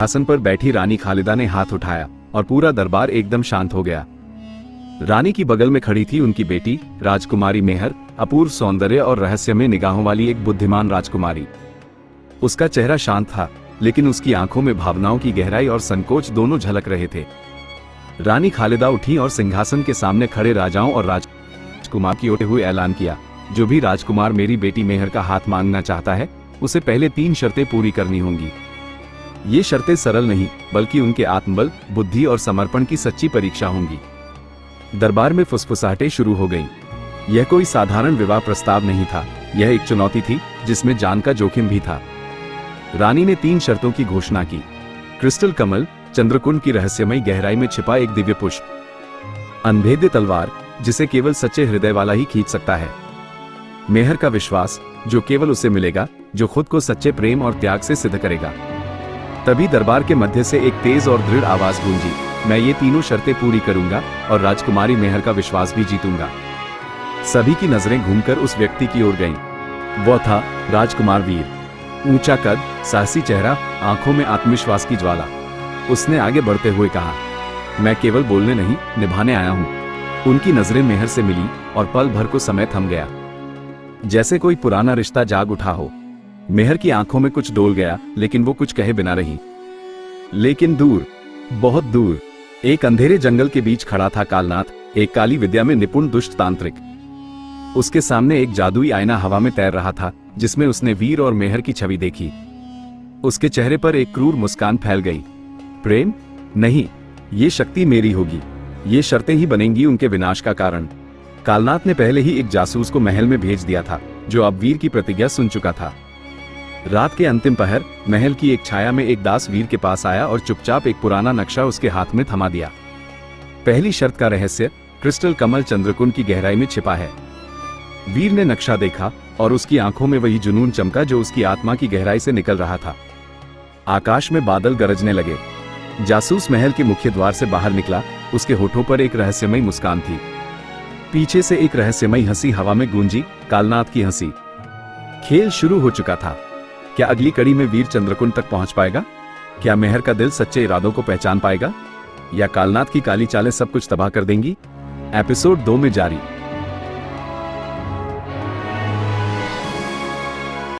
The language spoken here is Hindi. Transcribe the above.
आसन पर बैठी रानी खालिदा ने हाथ उठाया और पूरा दरबार एकदम शांत हो गया। रानी की बगल में खड़ी थी उनकी बेटी राजकुमारी मेहर, अपूर्व सौंदर्य और रहस्यमय निगाहों वाली एक बुद्धिमान राजकुमारी। उसका चेहरा शांत था, लेकिन उसकी आंखों में भावनाओं की गहराई और संकोच दोनों झलक रहे थे। रानी खालिदा उठी और सिंहासन के सामने खड़े राजाओं और राजकुमार की ओर हुए ऐलान किया, जो भी राजकुमार मेरी बेटी मेहर का हाथ मांगना चाहता है, उसे पहले 3 शर्तें पूरी करनी होंगी। ये शर्तें सरल नहीं, बल्कि उनके आत्मबल, बुद्धि और समर्पण की सच्ची परीक्षा होंगी। दरबार में फुसफुसाहटें शुरू हो गईं। यह कोई साधारण विवाह प्रस्ताव नहीं था, यह एक चुनौती थी जिसमें जान का जोखिम भी था। रानी ने 3 शर्तों की घोषणा की। क्रिस्टल कमल, चंद्रकुंड की रहस्यमयी गहराई में छिपा एक दिव्य पुष्प, अनभेद्य तलवार जिसे केवल सच्चे हृदय वाला ही खींच सकता है, मेहर का विश्वास जो केवल उसे मिलेगा जो खुद को सच्चे प्रेम और त्याग से सिद्ध करेगा। तभी दरबार के मध्य से एक तेज और दृढ़ आवाज गूंजी, मैं ये तीनों शर्तें पूरी करूंगा और राजकुमारी मेहर का विश्वास भी जीतूंगा। सभी की नजरें घूमकर उस व्यक्ति की ओर गईं। वह था राजकुमार वीर, ऊंचा कद, साहसी चेहरा, आंखों में आत्मविश्वास की ज्वाला। उसने आगे बढ़ते हुए कहा, मैं केवल बोलने नहीं, निभाने आया हूं। उनकी नजरें मेहर से मिली और पल भर को समय थम गया, जैसे कोई पुराना रिश्ता जाग उठा हो। मेहर की आंखों में कुछ डोल गया, लेकिन वो कुछ कहे बिना रही। लेकिन दूर, बहुत दूर, एक अंधेरे जंगल के बीच खड़ा था कालनाथ, एक काली विद्या में निपुण दुष्ट तांत्रिक। उसके सामने एक जादुई आईना हवा में तैर रहा था, जिसमें उसने वीर और मेहर की छवि देखी। उसके चेहरे पर एक क्रूर मुस्कान फैल गई। प्रेम? नहीं, ये शक्ति मेरी होगी। ये शर्तें ही बनेंगी उनके विनाश का कारण। कालनाथ ने पहले ही एक जासूस को महल में भेज दिया था, जो अब वीर की प्रतिज्ञा सुन चुका था। रात के अंतिम पहर महल की एक छाया में एक दास वीर के पास आया और चुपचाप एक पुराना नक्शा उसके हाथ में थमा दिया। पहली शर्त का रहस्य क्रिस्टल कमल चंद्रकुंड की गहराई में छिपा है। वीर ने नक्शा देखा और उसकी आंखों में वही जुनून चमका जो उसकी आत्मा की गहराई से निकल रहा था। आकाश में बादल गरजने लगे। जासूस महल के मुख्य द्वार से बाहर निकला, उसके होठों पर एक रहस्यमयी मुस्कान थी। पीछे से एक रहस्यमयी हंसी हवा में गूंजी, कालनाथ की हंसी। खेल शुरू हो चुका था। क्या अगली कड़ी में वीर चंद्रकुंड तक पहुंच पाएगा? क्या मेहर का दिल सच्चे इरादों को पहचान पाएगा, या कालनाथ की काली चालें सब कुछ तबाह कर देंगी? एपिसोड 2 में जारी।